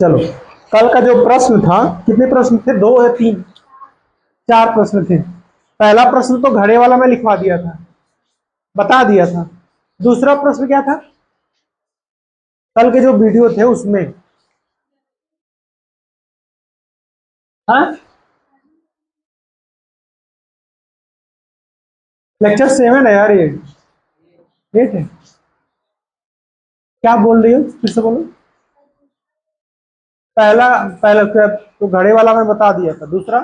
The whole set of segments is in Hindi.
चलो, कल का जो प्रश्न था, कितने प्रश्न थे? दो या तीन, चार प्रश्न थे। पहला प्रश्न तो घड़े वाला मैं लिखवा दिया था, बता दिया था। दूसरा प्रश्न क्या था? कल के जो वीडियो थे उसमें, हाँ, लेक्चर 7 है यार ये, 8 है। क्या बोल रही हो, फिर से बोलो। पहला पहला क्या तो घड़े वाला मैं बता दिया था। दूसरा,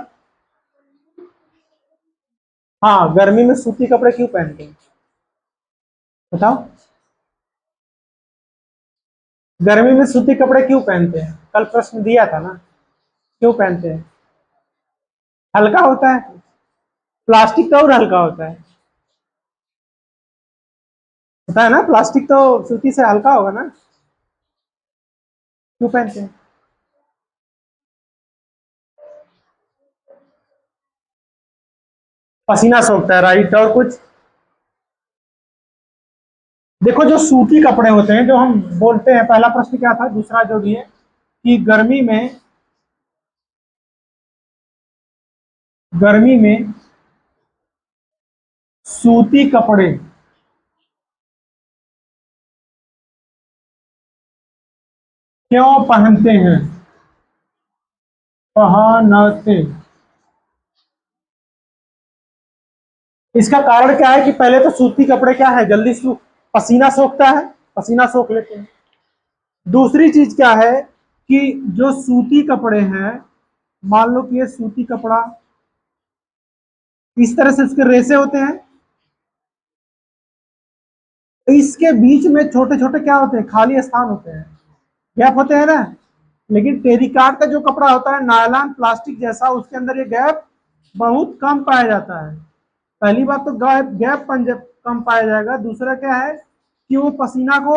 हाँ, गर्मी में सूती कपड़े क्यों पहनते हैं बताओ? गर्मी में सूती कपड़े क्यों पहनते हैं? कल प्रश्न दिया था ना, क्यों पहनते हैं? हल्का होता है, प्लास्टिक तो और हल्का होता है, पता है ना? प्लास्टिक तो सूती से हल्का होगा ना, क्यों पहनते हैं? पसीना सोखता है, राइट। और कुछ? देखो, जो सूती कपड़े होते हैं जो हम बोलते हैं, पहला प्रश्न क्या था, दूसरा जो भी है, कि गर्मी में सूती कपड़े क्यों पहनते हैं, पहनते? इसका कारण क्या है कि पहले तो सूती कपड़े क्या है, जल्दी पसीना सोखता है, पसीना सोख लेते हैं। दूसरी चीज क्या है कि जो सूती कपड़े हैं, मान लो कि ये सूती कपड़ा, इस तरह से उसके रेसे होते हैं, इसके बीच में छोटे छोटे क्या होते हैं, खाली स्थान होते हैं, गैप होते हैं ना। लेकिन टेरिकॉट का जो कपड़ा होता है, नायलॉन प्लास्टिक जैसा, उसके अंदर ये गैप बहुत कम पाया जाता है। पहली बात तो गैप गैप कम पाया जाएगा। दूसरा क्या है कि वो पसीना को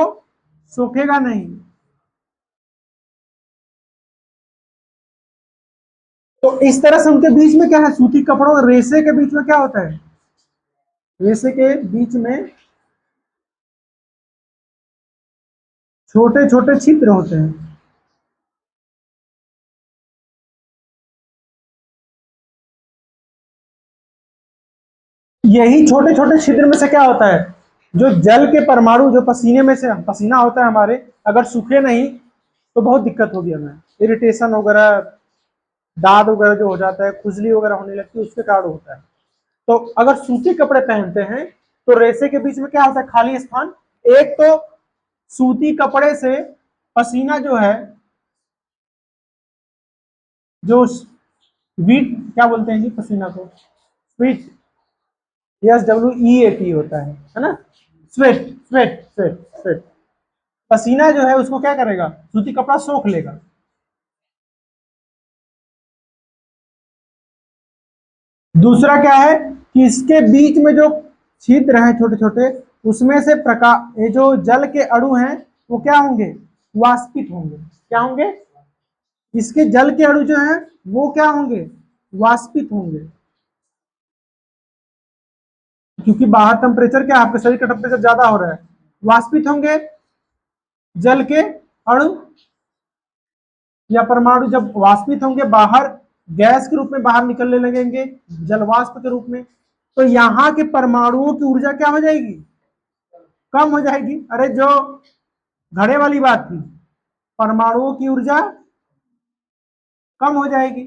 सोखेगा नहीं। तो इस तरह से उनके बीच में क्या है, सूती कपड़ों और रेसे के बीच में क्या होता है, रेसे के बीच में छोटे छोटे छिद्र होते हैं। यही छोटे छोटे छिद्र में से क्या होता है, जो जल के परमाणु, जो पसीने में से पसीना होता है हमारे, अगर सूखे नहीं तो बहुत दिक्कत होगी हमें, इरिटेशन वगैरह, दाद वगैरह जो हो जाता है, खुजली वगैरह होने लगती है, उसके कारण होता है। तो अगर सूती कपड़े पहनते हैं तो रेसे के बीच में क्या होता है, खाली स्थान। एक तो सूती कपड़े से पसीना जो है, जो स्वीट, क्या बोलते हैं जी पसीना को, स्वीट, SWEAT होता है ना, स्वेट, स्वेट, स्वेट, स्वेट। पसीना जो है उसको क्या करेगा, सूती कपड़ा सोख लेगा। दूसरा क्या है कि इसके बीच में जो छिद्र हैं छोटे छोटे, उसमें से प्रकाश, ये जो जल के अणु हैं वो क्या होंगे, वाष्पित होंगे। क्या होंगे? इसके जल के अणु जो हैं वो क्या होंगे, वाष्पित होंगे। क्योंकि बाहर टेम्परेचर क्या है, आपके शरीर का टेम्परेचर ज्यादा हो रहा है, वाष्पित होंगे जल के अणु या परमाणु। जब वाष्पित होंगे, बाहर गैस के रूप में बाहर निकलने लगेंगे, जलवाष्प के रूप में, तो यहाँ के परमाणुओं की ऊर्जा क्या हो जाएगी, कम हो जाएगी। अरे जो घड़े वाली बात थी, परमाणुओं की ऊर्जा कम हो जाएगी,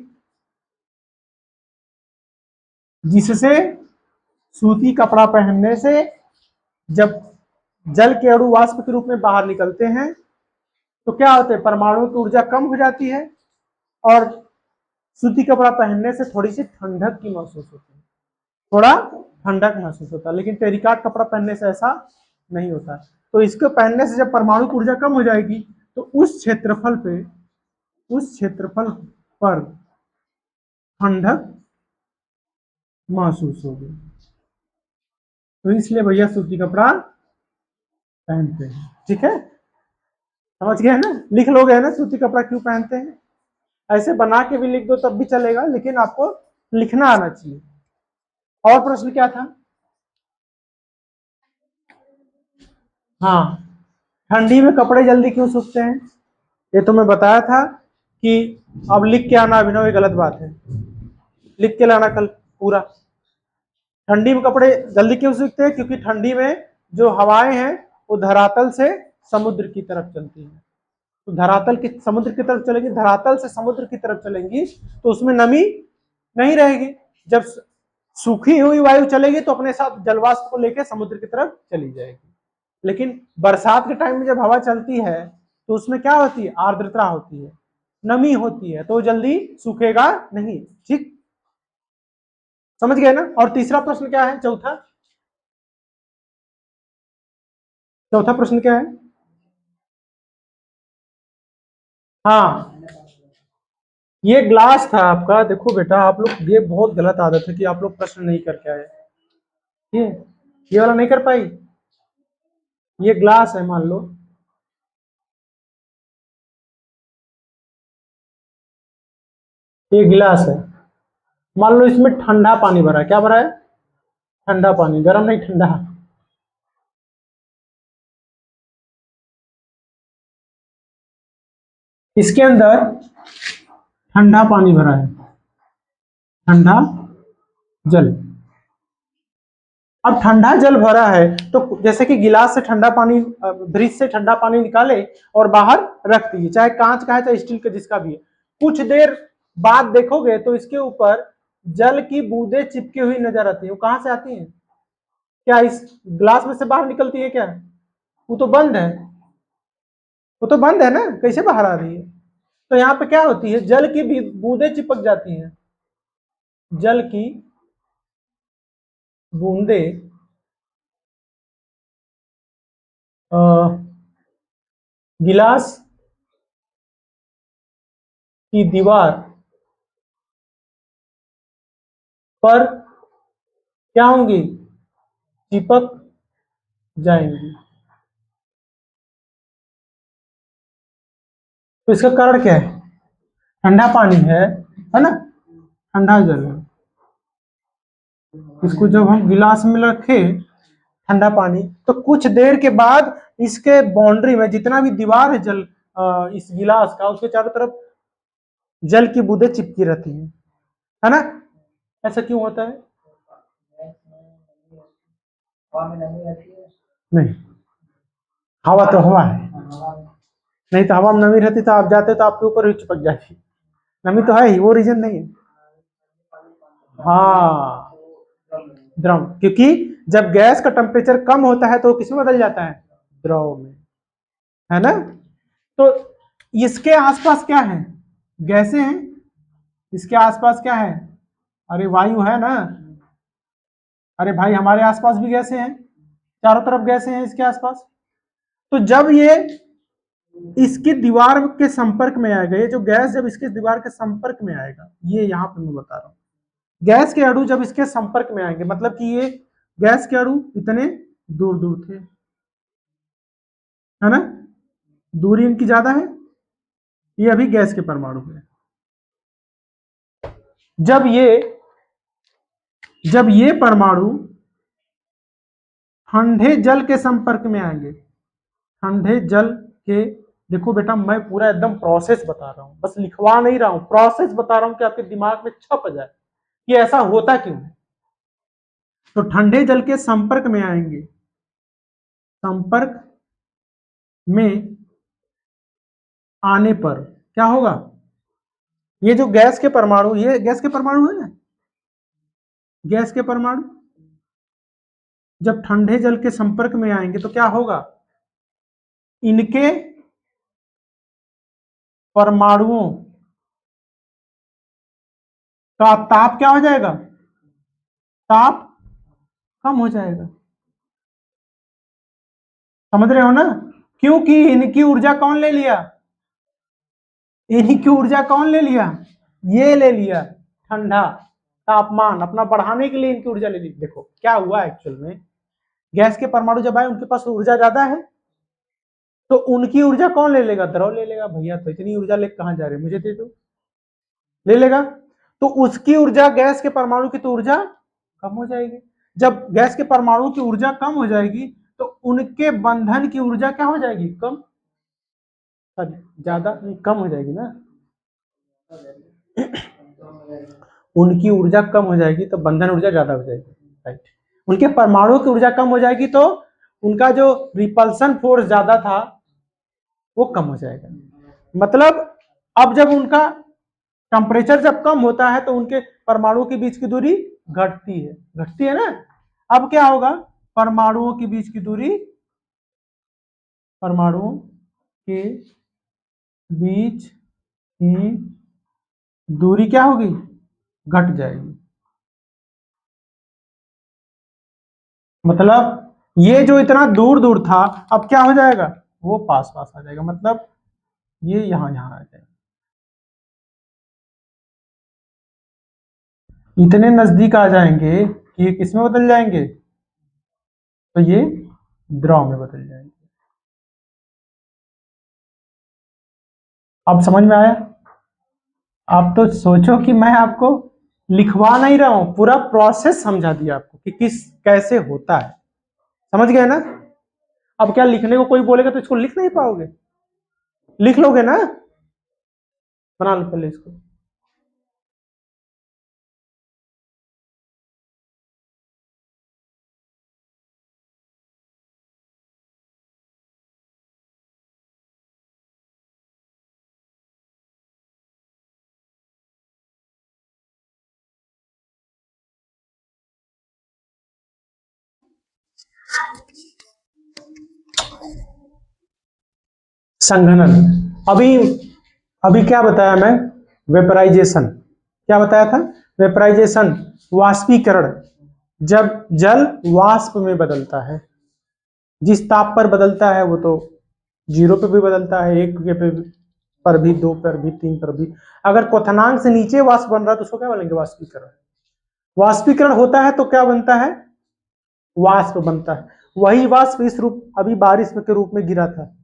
जिससे सूती कपड़ा पहनने से जब जल के अणु वाष्प के रूप में बाहर निकलते हैं तो क्या होते हैं, परमाणुओं की ऊर्जा कम हो जाती है, और सूती कपड़ा पहनने से थोड़ी सी ठंडक की महसूस होती है, थोड़ा ठंडक महसूस होता है। लेकिन टेरिकॉट कपड़ा पहनने से ऐसा नहीं होता। तो इसको पहनने से जब परमाणु की ऊर्जा कम हो जाएगी तो उस क्षेत्रफल पर ठंडक महसूस होगी। तो इसलिए भैया सूती कपड़ा पहनते हैं, ठीक है? समझ गए ना? लिख लोगे है ना, सूती कपड़ा क्यों पहनते हैं। ऐसे बना के भी लिख दो तब भी चलेगा, लेकिन आपको लिखना आना चाहिए। और प्रश्न क्या था? हाँ, ठंडी में कपड़े जल्दी क्यों सूखते हैं, ये तो मैं बताया था। कि अब लिख के आना अभिनव, ये गलत बात है। लिख के लाना कल पूरा। ठंडी में कपड़े जल्दी क्यों सूखते हैं? क्योंकि ठंडी में जो हवाएं हैं वो धरातल से समुद्र की तरफ चलती हैं। तो धरातल की समुद्र की तरफ चलेंगी, धरातल से समुद्र की तरफ चलेंगी तो उसमें नमी नहीं रहेगी। जब सूखी हुई वायु चलेगी तो अपने साथ जलवाष्प को लेकर समुद्र की तरफ चली जाएगी। लेकिन बरसात के टाइम में जब हवा चलती है तो उसमें क्या होती है? आर्द्रता होती है, नमी होती है, तो जल्दी सूखेगा नहीं। ठीक, समझ गए ना? और तीसरा प्रश्न क्या है? चौथा प्रश्न क्या है? हाँ, ये ग्लास था आपका। देखो बेटा, आप लोग, ये बहुत गलत आदत है कि आप लोग प्रश्न नहीं करके आए। ये ये वाला नहीं कर पाई। ये ग्लास है, मान लो ये गिलास है, मान लो इसमें ठंडा पानी भरा है। क्या भरा है? ठंडा पानी, गर्म नहीं, ठंडा। इसके अंदर ठंडा पानी भरा है, ठंडा जल। अब ठंडा जल भरा है तो जैसे कि गिलास से ठंडा पानी, ब्रिज से ठंडा पानी निकाले और बाहर रख दिए, चाहे कांच का है चाहे स्टील का, जिसका भी है। कुछ देर बाद देखोगे तो इसके ऊपर जल की बूंदें चिपकी हुई नजर आती है। वो कहां से आती हैं? क्या इस ग्लास में से बाहर निकलती है क्या? वो तो बंद है, वो तो बंद है ना, कैसे बाहर आ रही है? तो यहाँ पे क्या होती है? जल की बूंदें चिपक जाती हैं। जल की बूंदें गिलास की दीवार पर क्या होंगी? चिपक जाएंगी। तो इसका कारण क्या है? ठंडा पानी है ना, ठंडा जल है। इसको जब हम गिलास में रखे ठंडा पानी, तो कुछ देर के बाद इसके बाउंड्री में जितना भी दीवार है जल, इस गिलास का, उसके चारों तरफ जल की बूंदें चिपकी रहती है ना? ऐसा क्यों होता है? नहीं, हवा तो हवा है, नहीं तो हवा में नमी रहती तो आप जाते तो आपके ऊपर ही चिपक जाती। नमी तो है ही, वो रीजन नहीं है। हाँ, द्रव, क्योंकि जब गैस का टेम्परेचर कम होता है तो किसमें बदल जाता है? द्रव में, है ना? तो इसके आसपास क्या है? गैसें हैं। इसके आसपास क्या है? अरे वायु है ना। अरे भाई, हमारे आसपास भी गैसें हैं, चारों तरफ गैसें हैं इसके आसपास। तो जब ये इसकी दीवार के संपर्क में आएगा, ये जो गैस जब इसके दीवार के संपर्क में आएगा, ये यहाँ पे मैं बता रहा हूँ, गैस के अणु जब इसके संपर्क में आएंगे, मतलब कि ये गैस के अणु इतने दूर दूर थे, है ना? दूरी इनकी ज्यादा है। ये अभी गैस के परमाणु है। जब ये परमाणु ठंडे जल के संपर्क में आएंगे, ठंडे जल के, देखो बेटा मैं पूरा एकदम प्रोसेस बता रहा हूं, बस लिखवा नहीं रहा हूं, प्रोसेस बता रहा हूं कि आपके दिमाग में छप जाए कि ऐसा होता क्यों है। तो ठंडे जल के संपर्क में आएंगे, संपर्क में आने पर क्या होगा? ये जो गैस के परमाणु, ये गैस के परमाणु है ना, गैस के परमाणु जब ठंडे जल के संपर्क में आएंगे तो क्या होगा? इनके परमाणुओं का ताप क्या हो जाएगा? ताप कम हो जाएगा। समझ रहे हो ना? क्योंकि इनकी ऊर्जा कौन ले लिया? इनकी ऊर्जा कौन ले लिया? ये ले लिया। ठंडा तापमान अपना बढ़ाने के लिए इनकी ऊर्जा ले ली। देखो क्या हुआ एक्चुअल में, गैस के परमाणु जब आए उनके पास ऊर्जा ज्यादा है, तो उनकी ऊर्जा कौन ले लेगा? द्रव ले लेगा। भैया तो इतनी ऊर्जा लेकर कहां जा रहे, मुझे दे दो, ले लेगा। तो उसकी ऊर्जा, गैस के परमाणु की तो ऊर्जा कम हो जाएगी। जब गैस के परमाणु की ऊर्जा कम हो जाएगी तो उनके बंधन की ऊर्जा क्या हो जाएगी? कम, ज्यादा नहीं, कम हो जाएगी ना। उनकी ऊर्जा कम हो जाएगी तो बंधन ऊर्जा ज्यादा हो जाएगी, राइट। उनके परमाणुओं की ऊर्जा कम हो जाएगी तो उनका जो रिपल्सन फोर्स ज्यादा था वो कम हो जाएगा। मतलब अब जब उनका टेम्परेचर जब कम होता है तो उनके परमाणुओं के बीच की दूरी घटती है ना। अब क्या होगा, परमाणुओं के बीच की दूरी, परमाणुओं के बीच की दूरी क्या होगी, घट जाएगी। मतलब ये जो इतना दूर दूर था अब क्या हो जाएगा, वो पास पास आ जाएगा। मतलब ये यहां यहां आ जाएगा, इतने नजदीक आ जाएंगे कि ये किसमें बदल जाएंगे, तो ये द्रव में बदल जाएंगे। अब समझ में आया? आप तो सोचो कि मैं आपको लिखवा नहीं रहा हूं, पूरा प्रोसेस समझा दिया आपको कि किस कैसे होता है। समझ गए ना? अब क्या लिखने को कोई बोलेगा तो इसको लिख नहीं पाओगे, लिख लोगे ना? बना लो पहले इसको। संघनन, अभी अभी क्या बताया मैं, वेपराइजेशन, क्या बताया था, वेपराइजेशन, वाष्पीकरण। जब जल वाष्प में बदलता है, जिस ताप पर बदलता है वो तो 0 पे भी बदलता है, 1 के पर भी, 2 पर भी, 3 पर भी। अगर क्वथनांक से नीचे वाष्प बन रहा है तो उसको क्या बोलेंगे, वाष्पीकरण। वाष्पीकरण होता है तो क्या बनता है, वाष्प बनता है। वही वाष्प इस रूप अभी बारिश के रूप में गिरा था।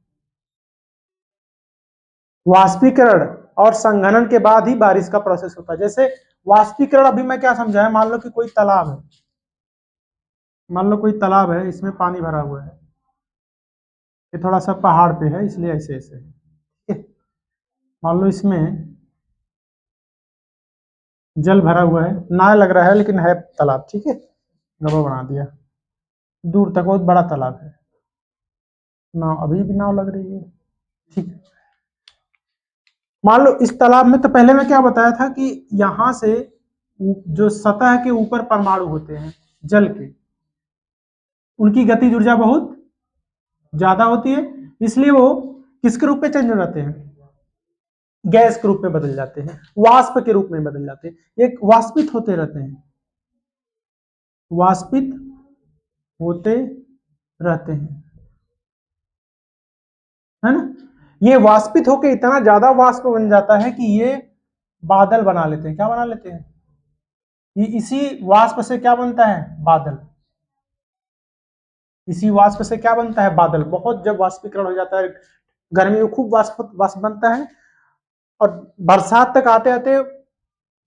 वाष्पीकरण और संघनन के बाद ही बारिश का प्रोसेस होता है। जैसे वाष्पीकरण अभी मैं क्या समझाया, मान लो कि कोई तालाब है, मान लो कोई तालाब है, इसमें पानी भरा हुआ है, ये थोड़ा सा पहाड़ पे है इसलिए ऐसे ऐसे है, ठीक है। मान लो इसमें जल भरा हुआ है, नाव लग रहा है लेकिन है तालाब, ठीक है, गबा बना दिया, दूर तक बहुत बड़ा तालाब है, नाव अभी भी नाव लग रही है, ठीक है। मान लो इस तालाब में, तो पहले मैं क्या बताया था कि यहां से जो सतह के ऊपर परमाणु होते हैं जल के, उनकी गतिज ऊर्जा बहुत ज्यादा होती है, इसलिए वो किसके रूप में चेंज हो जाते हैं, गैस के रूप में बदल जाते हैं, वाष्प के रूप में बदल जाते हैं, एक वाष्पित होते रहते हैं, वाष्पित होते रहते हैं, है ना। ये वाष्पित होकर इतना ज्यादा वाष्प बन जाता है कि ये बादल बना लेते हैं। क्या बना लेते हैं, ये इसी वाष्प से क्या बनता है, बादल। इसी वाष्प से क्या बनता है, बादल। बहुत जब वाष्पीकरण हो जाता है, गर्मी में खूब वाष्प वाष्प बनता है, और बरसात तक आते आते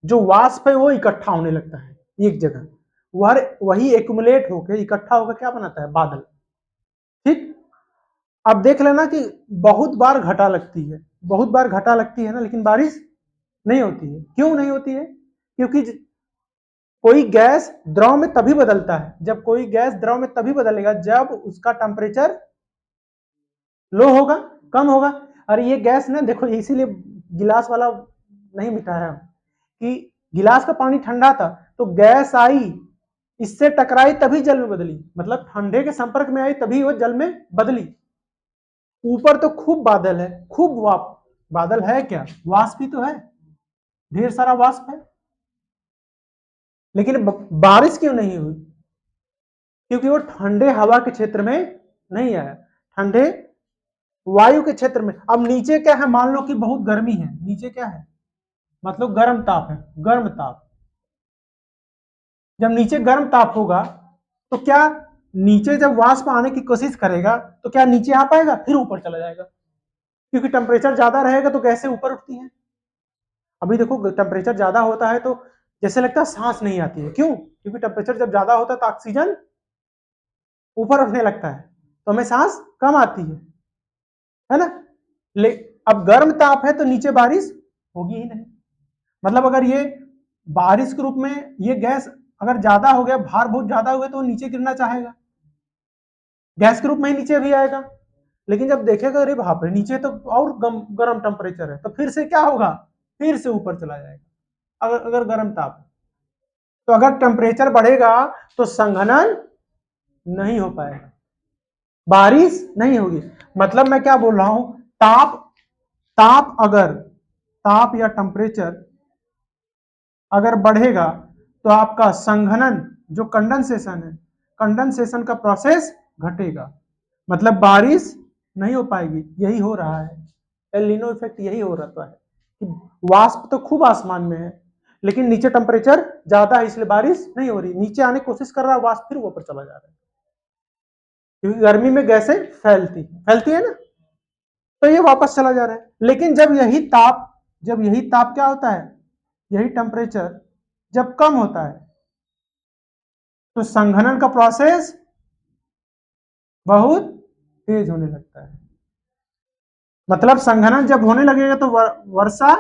जो वाष्प है वो इकट्ठा होने लगता है एक जगह, वही एक्युमुलेट होकर इकट्ठा होकर क्या बनाता है, बादल। ठीक। अब देख लेना कि बहुत बार घटा लगती है, बहुत बार घटा लगती है ना, लेकिन बारिश नहीं होती है। क्यों नहीं होती है, क्योंकि कोई गैस द्रव में तभी बदलता है, जब कोई गैस द्रव में तभी बदलेगा जब उसका टेम्परेचर लो होगा, कम होगा। और ये गैस ना, देखो इसीलिए गिलास वाला नहीं मिटाया कि गिलास का पानी ठंडा था तो गैस आई, इससे टकराई तभी जल में बदली, मतलब ठंडे के संपर्क में आई तभी वो जल में बदली। ऊपर तो खूब बादल है, खूब बादल है, क्या वाष्प ही तो है, ढेर सारा वाष्प है, लेकिन बारिश क्यों नहीं हुई, क्योंकि वो ठंडे हवा के क्षेत्र में नहीं आया, ठंडे वायु के क्षेत्र में। अब नीचे क्या है, मान लो कि बहुत गर्मी है, नीचे क्या है, मतलब गर्म ताप है, गर्म ताप। जब नीचे गर्म ताप होगा तो क्या नीचे जब वाष्प आने की कोशिश करेगा तो क्या नीचे आ पाएगा, फिर ऊपर चला जाएगा, क्योंकि टेम्परेचर ज्यादा रहेगा तो गैसें ऊपर उठती हैं। अभी देखो टेम्परेचर ज्यादा होता है तो जैसे लगता है सांस नहीं आती है, क्यों, क्योंकि टेम्परेचर जब ज्यादा होता है तो ऑक्सीजन ऊपर उठने लगता है तो हमें सांस कम आती है ना। ले अब गर्म ताप है तो नीचे बारिश होगी ही नहीं, मतलब अगर ये बारिश के रूप में ये गैस अगर ज्यादा हो गया, भार बहुत ज्यादा हो गया, तो नीचे गिरना चाहेगा, गैस के रूप में ही नीचे भी आएगा। लेकिन जब देखेगा अरे बाप रे नीचे तो और गर्म टेम्परेचर है, तो फिर से क्या होगा, फिर से ऊपर चला जाएगा। अगर गर्म ताप है, तो अगर टेम्परेचर बढ़ेगा तो संघनन नहीं हो पाएगा, बारिश नहीं होगी। मतलब मैं क्या बोल रहा हूं, ताप ताप अगर ताप या टेम्परेचर अगर बढ़ेगा तो आपका संघनन जो कंडेंसेशन है, कंडेंसेशन का प्रोसेस घटेगा, मतलब बारिश नहीं हो पाएगी। यही हो रहा है, एल नीनो इफेक्ट यही हो रहा है कि वाष्प तो खूब आसमान में है, लेकिन नीचे टेम्परेचर ज्यादा है, इसलिए बारिश नहीं हो रही, नीचे आने की कोशिश कर रहा है वाष्प, फिर ऊपर चला जा रहा है, क्योंकि गर्मी में गैसें फैलती है ना, तो ये वापस चला जा रहा है। लेकिन जब यही ताप क्या होता है, यही टेम्परेचर जब कम होता है तो संघनन का प्रोसेस बहुत तेज होने लगता है। मतलब संघनन जब होने लगेगा तो वर्षा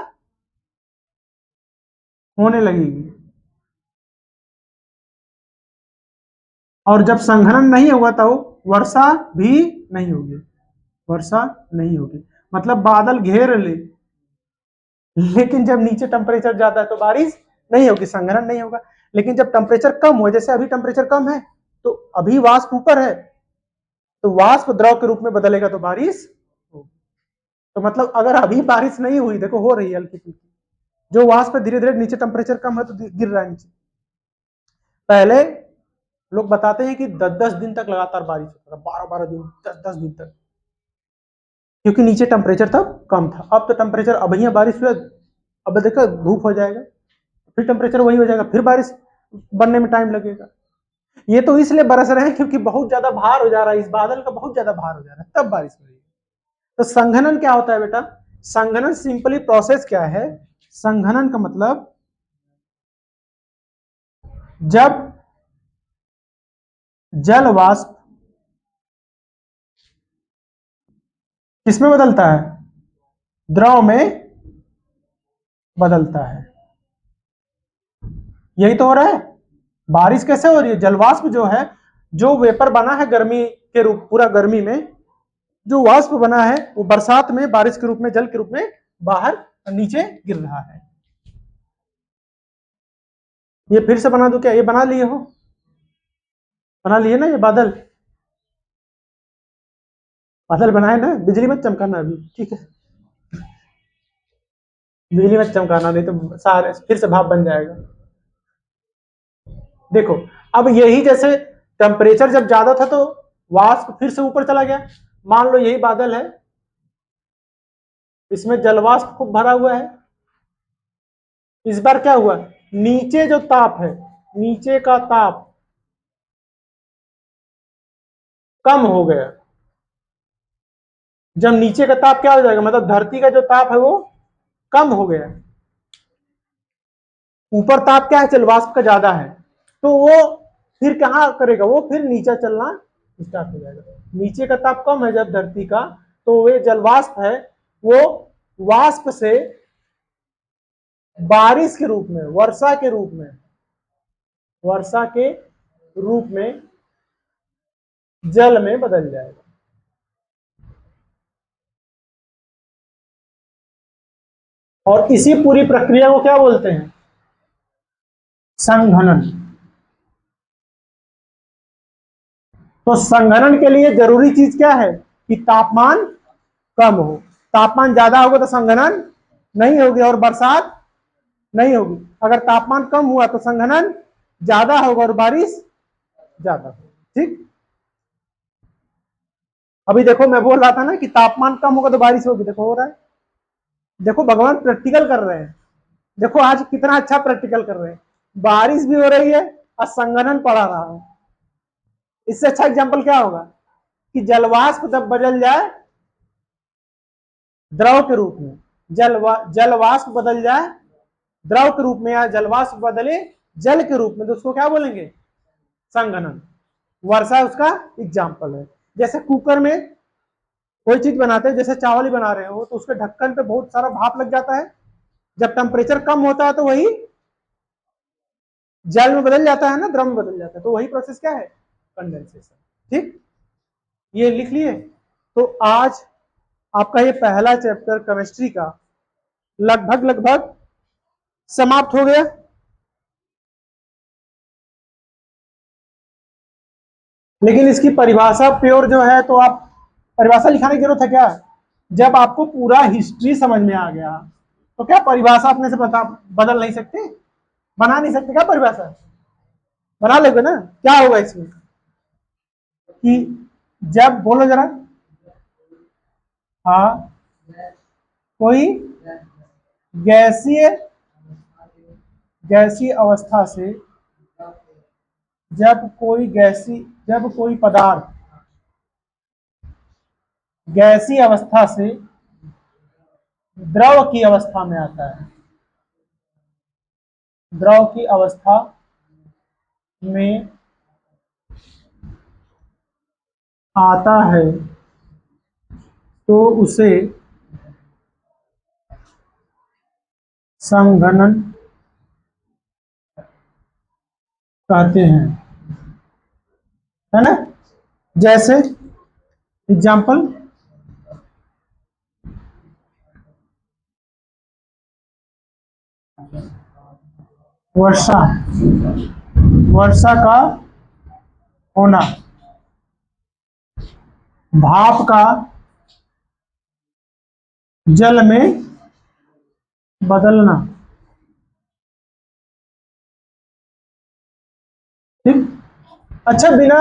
होने लगेगी, और जब संघनन नहीं होगा तो वर्षा भी नहीं होगी, वर्षा नहीं होगी। मतलब बादल घेर ले, लेकिन जब नीचे टेम्परेचर ज्यादा है तो बारिश नहीं होगी, संघनन नहीं होगा। लेकिन जब टेम्परेचर कम हो, जैसे अभी टेम्परेचर कम है तो अभी वाष्प ऊपर है, तो वाष्प द्रव के रूप में बदलेगा तो बारिश होगी। तो मतलब अगर अभी बारिश नहीं हुई, देखो हो रही है हल्की फुल्की, जो वाष्प धीरे धीरे नीचे टेम्परेचर कम है तो गिर रहा है नीचे। पहले लोग बताते हैं कि 10-10 दिन तक लगातार बारिश होता था, 12-12 दिन, 10-10 दिन तक, क्योंकि नीचे टेम्परेचर तब कम था। अब तो टेम्परेचर अब यहाँ बारिश हुआ, अब देखो धूप हो जाएगा, फिर टेम्परेचर वही हो जाएगा, फिर बारिश बनने में टाइम लगेगा। ये तो इसलिए बरस रहे हैं क्योंकि बहुत ज्यादा भार हो जा रहा है, इस बादल का बहुत ज्यादा भार हो जा रहा है, तब बारिश हो रही है। तो संघनन क्या होता है बेटा, संघनन सिंपली प्रोसेस क्या है, संघनन का मतलब जब जल वाष्प किसमें बदलता है, द्रव में बदलता है। यही तो हो रहा है, बारिश कैसे हो रही है, जलवाष्प जो है, जो वेपर बना है गर्मी के रूप, पूरा गर्मी में जो वाष्प बना है वो बरसात में बारिश के रूप में, जल के रूप में बाहर नीचे गिर रहा है। ये फिर से बना दो क्या, ये बना लिए हो, बना लिए ना, ये बादल बादल बनाए ना, बिजली मत चमकाना अभी, ठीक है, बिजली मत चमकाना, नहीं तो सारे फिर से भाप बन जाएगा। देखो अब यही जैसे टेम्परेचर जब ज्यादा था तो वाष्प फिर से ऊपर चला गया, मान लो यही बादल है, इसमें जलवाष्प खूब भरा हुआ है, इस बार क्या हुआ, नीचे जो ताप है, नीचे का ताप कम हो गया। जब नीचे का ताप क्या हो जाएगा, मतलब धरती का जो ताप है वो कम हो गया, ऊपर ताप क्या है, जलवाष्प का ज्यादा है, तो वो फिर कहां करेगा, वो फिर नीचे चलना स्टार्ट हो जाएगा। नीचे का ताप कम है जब धरती का, तो वे जलवाष्प है, वो वाष्प से बारिश के रूप में, वर्षा के रूप में, वर्षा के रूप में जल में बदल जाएगा। और इसी पूरी प्रक्रिया को क्या बोलते हैं, संघनन। तो संघनन के लिए जरूरी चीज क्या है कि तापमान कम हो, तापमान ज्यादा होगा तो संघनन नहीं होगी और बरसात नहीं होगी, अगर तापमान कम हुआ तो संघनन ज्यादा होगा और बारिश ज्यादा होगी। ठीक, अभी देखो मैं बोल रहा था ना कि तापमान कम होगा तो बारिश होगी, देखो हो रहा है, देखो भगवान प्रैक्टिकल कर रहे हैं, देखो आज कितना अच्छा प्रैक्टिकल कर रहे हैं, बारिश भी हो रही है और संघनन पड़ा रहा है। इससे अच्छा एग्जाम्पल क्या होगा कि जलवाष्प जब बदल जाए द्रव के रूप में, जलवाष्प बदल जाए द्रव के रूप में, या जलवाष्प बदले जल के रूप में, तो उसको क्या बोलेंगे, संघनन। वर्षा उसका एग्जाम्पल है। जैसे कुकर में कोई चीज बनाते हैं, जैसे चावल ही बना रहे हो तो उसके ढक्कन पे बहुत सारा भाप लग जाता है, जब टेम्परेचर कम होता है तो वही जल में बदल जाता है ना, द्रव में बदल जाता है, तो वही प्रोसेस क्या है, कंडेंसेशन। ठीक, ये लिख लिए। तो आज आपका ये पहला चैप्टर केमिस्ट्री का लगभग लगभग समाप्त हो गया। लेकिन इसकी परिभाषा प्योर जो है, तो आप परिभाषा लिखाने की जरूरत है क्या? जब आपको पूरा हिस्ट्री समझ में आ गया तो क्या परिभाषा अपने से बदल नहीं सकते, बना नहीं सकते क्या परिभाषा? बना लोगे ना। क्या होगा इसमें कि जब, बोलो जरा, हाँ, कोई गैसीय गैसीय अवस्था से, जब कोई पदार्थ गैसीय अवस्था से द्रव की अवस्था में आता है, द्रव की अवस्था में आता है, तो उसे संघनन कहते हैं, है ना। जैसे एग्जाम्पल, वर्षा, वर्षा का होना, भाप का जल में बदलना। ठीक, अच्छा, बिना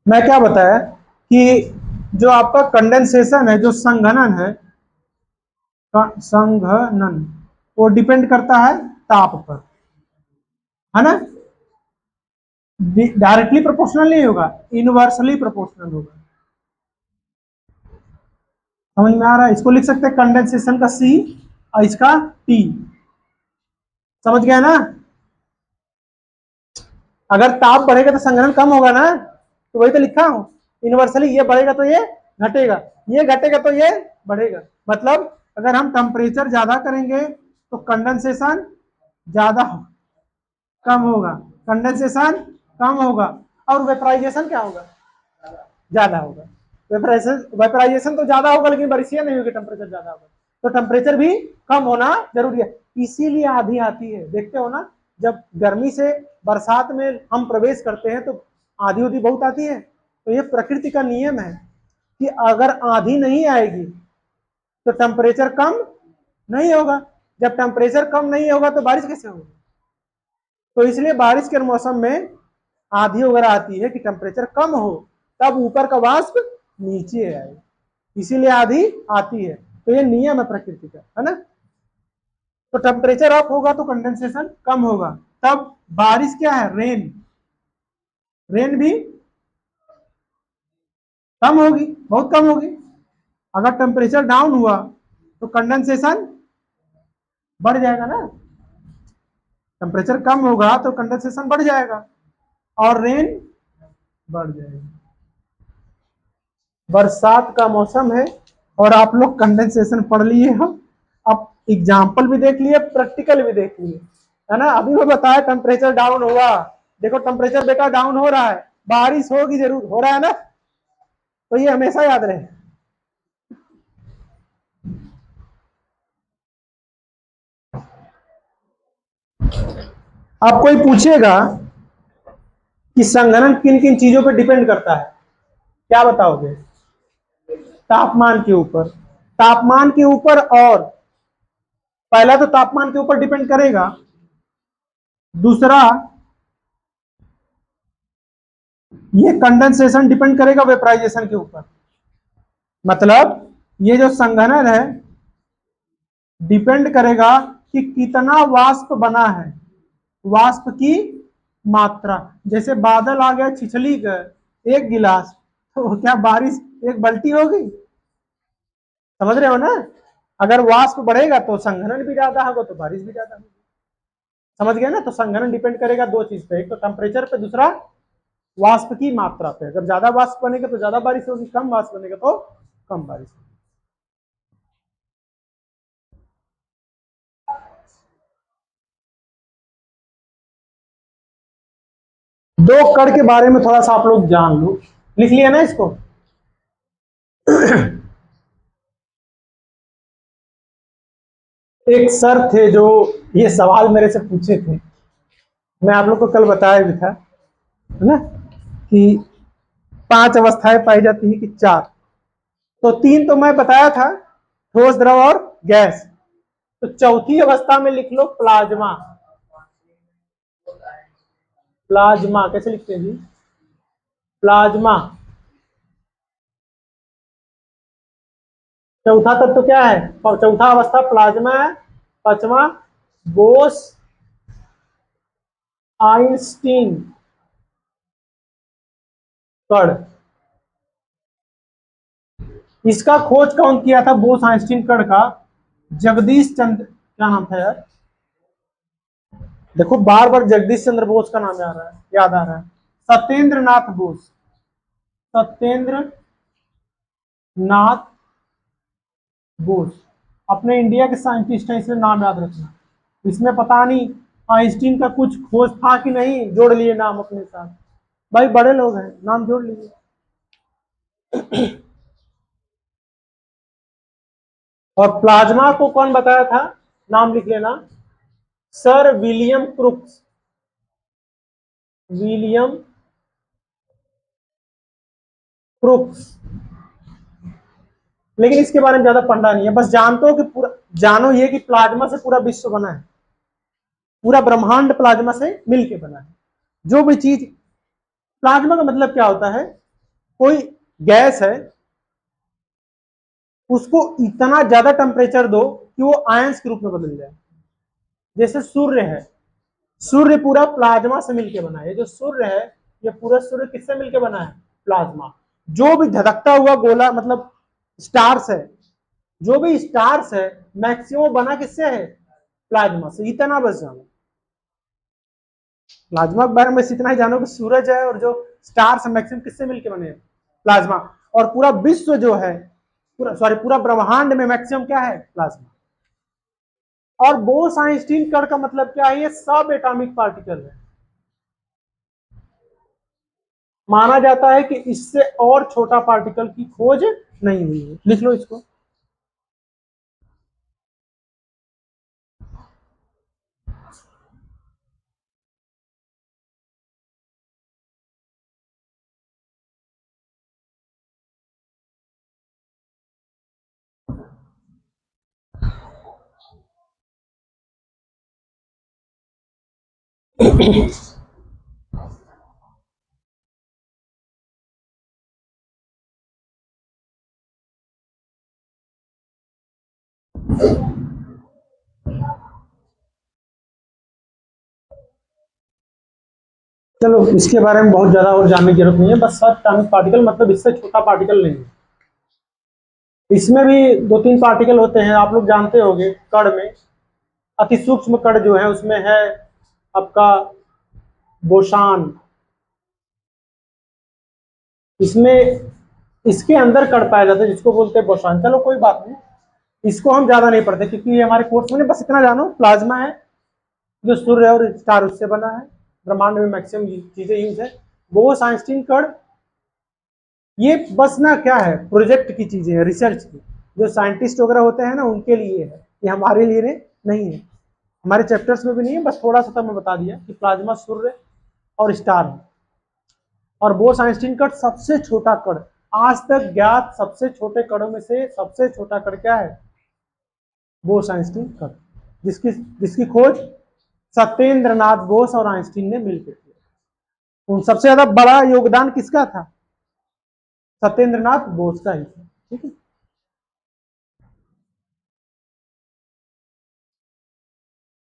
मैं क्या बताया कि जो आपका कंडेंसेशन है, जो संघनन है, संघनन, वो डिपेंड करता है ताप पर, है ना। डायरेक्टली प्रोपोर्शनल नहीं होगा, इनवर्सली प्रोपोर्शनल होगा। समझ में आ रहा है? इसको लिख सकते हैं कंडेंसेशन का C और इसका T। समझ गया ना? अगर ताप बढ़ेगा तो संघनन कम होगा ना, तो वही तो लिखा हूं, इनवर्सली ये बढ़ेगा तो ये घटेगा, ये घटेगा तो ये बढ़ेगा। मतलब अगर हम टेम्परेचर ज्यादा करेंगे तो कंडेंसेशन ज्यादा कम होगा, कंडेंसेशन कम होगा, और वेपराइजेशन क्या होगा, ज्यादा होगा। वेपराइजेशन तो ज्यादा होगा लेकिन बारिशें नहीं होगी, टेम्परेचर ज्यादा होगा, तो टेम्परेचर भी कम होना जरूरी है। इसीलिए आंधी आती है, देखते हो ना, जब गर्मी से बरसात में हम प्रवेश करते हैं तो आंधी उधी बहुत आती है। तो ये प्रकृति का नियम है कि अगर आंधी नहीं आएगी तो टेम्परेचर कम नहीं होगा, जब टेम्परेचर कम नहीं होगा तो बारिश कैसे होगी? तो इसलिए बारिश के मौसम में आंधी वगैरह आती है कि टेम्परेचर कम हो, तब ऊपर का वाष्प नीचे आए, इसीलिए आंधी आती है। तो ये नियम है प्रकृति का, है ना। तो टेम्परेचर अप होगा तो कंडेंसेशन कम होगा, तब बारिश क्या है, रेन, रेन भी कम होगी, बहुत कम होगी। अगर टेम्परेचर डाउन हुआ तो कंडेंसेशन बढ़ जाएगा ना, टेम्परेचर कम होगा तो कंडेंसेशन बढ़ जाएगा और रेन बढ़ जाएगी। बरसात का मौसम है और आप लोग कंडेंसेशन पढ़ लिए हो, अब एग्जाम्पल भी देख लिए, प्रैक्टिकल भी देख लिए, है ना। अभी वो बताया टेम्परेचर डाउन हुआ, देखो टेम्परेचर बेटा डाउन हो रहा है, बारिश होगी जरूर, हो रहा है ना, तो ये हमेशा याद रहे। आप कोई पूछेगा कि संघनन किन किन चीजों पर डिपेंड करता है, क्या बताओगे? तापमान के ऊपर, तापमान के ऊपर, और पहला तो तापमान के ऊपर डिपेंड करेगा, दूसरा ये कंडेंसेशन डिपेंड करेगा वेपराइजेशन के ऊपर। मतलब ये जो संघनन है डिपेंड करेगा कि कितना वाष्प बना है, वाष्प की मात्रा। जैसे बादल आ गया छिछली गए एक गिलास, तो क्या बारिश एक बाल्टी होगी? समझ रहे हो ना। अगर वाष्प बढ़ेगा तो संघनन भी ज्यादा होगा तो बारिश भी ज्यादा होगी। समझ गए ना। तो संघनन डिपेंड करेगा दो चीज पे, एक तो टेम्परेचर पे, दूसरा वाष्प की मात्रा पे। अगर ज्यादा वाष्प बनेगा तो ज्यादा बारिश होगी, कम वाष्प बनेगा तो कम बारिश होगी। दो कण के बारे में थोड़ा सा आप लोग जान लो। लिख लिया ना इसको? एक सर थे जो ये सवाल मेरे से पूछे थे, मैं आप लोग को कल बताया भी था, है ना, कि 5 अवस्थाएं पाई जाती है कि 4? तो 3 तो मैं बताया था, ठोस, द्रव और गैस। तो चौथी अवस्था में लिख लो प्लाज्मा। प्लाज्मा कैसे लिखते हैं जी? प्लाज्मा। चौथा तत्व तो क्या है? चौथा अवस्था प्लाज्मा है। 5वां बोस आइंस्टीन कण। इसका खोज कौन किया था? बोस आइंस्टीन कण का जगदीश चंद्र, क्या नाम था यार? देखो बार बार जगदीश चंद्र बोस का नाम याद आ रहा है। सत्येंद्र नाथ बोस। सत्येंद्र नाथ बोस अपने इंडिया के साइंटिस्ट हैं, इसलिए नाम याद रखना। इसमें पता नहीं आइंस्टीन का कुछ खोज था कि नहीं, जोड़ लिए नाम अपने साथ। भाई बड़े लोग हैं, नाम जोड़ लीजिए। और प्लाज्मा को कौन बताया था? नाम लिख लेना, sir William crooks. William crooks. लेकिन इसके बारे में ज्यादा पढ़ना नहीं है, बस जानते हो कि पूरा जानो ये कि प्लाज्मा से पूरा विश्व बना है, पूरा ब्रह्मांड प्लाज्मा से मिलके बना है। जो भी चीज, प्लाज्मा का मतलब क्या होता है? कोई गैस है, उसको इतना ज्यादा टेम्परेचर दो कि वो आयंस के रूप में बदल जाए। जैसे सूर्य है, सूर्य पूरा प्लाज्मा से मिलके बना है। जो सूर्य है, ये पूरा सूर्य किससे मिलके बना है? प्लाज्मा। जो भी धधकता हुआ गोला, मतलब स्टार्स है, जो भी स्टार्स है, मैक्सिमम बना किससे है? प्लाज्मा से। इतना बस जानो प्लाज्मा के बारे में, इतना ही जानो कि सूरज है और जो स्टार्स है मैक्सिमम किससे मिलके बने? प्लाज्मा। और पूरा विश्व जो है, पूरा ब्रह्मांड में मैक्सिमम क्या है? प्लाज्मा। और बोस आइंस्टीन कण का मतलब क्या है? ये सब एटॉमिक पार्टिकल है। माना जाता है कि इससे और छोटा पार्टिकल की खोज नहीं हुई है। लिख लो इसको। चलो इसके बारे में बहुत ज्यादा और जानने की जरूरत नहीं है, बस सब एटॉमिक पार्टिकल मतलब इससे छोटा पार्टिकल नहीं है। इसमें भी 2-3 पार्टिकल होते हैं, आप लोग जानते होंगे। कण में अति सूक्ष्म कण जो है उसमें है आपका बोसान। इसमें इसके अंदर कण पाया जाता है जिसको बोलते हैं बोसान। चलो कोई बात नहीं, इसको हम ज्यादा नहीं पढ़ते क्योंकि ये हमारे कोर्स में, बस इतना जानो प्लाज्मा है जो सूर्य और स्टार उससे बना है। ब्रह्मांड में मैक्सिमम चीजें यूज है। बोस आइंस्टीन कण ये बस ना क्या है, प्रोजेक्ट की चीजें है, रिसर्च की। जो साइंटिस्ट वगैरह होते हैं ना उनके लिए है, ये हमारे लिए नहीं है। हमारे चैप्टर्स में भी नहीं है, बस थोड़ा सा तो मैं बता दिया कि प्लाज्मा सूर्य और स्टार है। और बोस आइंस्टीन कण सबसे छोटा कण, आज तक ज्ञात सबसे छोटे कणों में से सबसे छोटा कण क्या है? बोस आइंस्टीन कण, जिसकी जिसकी खोज सत्येंद्र नाथ बोस और आइंस्टीन ने मिलकर किया। उन सबसे ज्यादा बड़ा योगदान किसका था? सत्येंद्र नाथ बोस का ही था। ठीक है।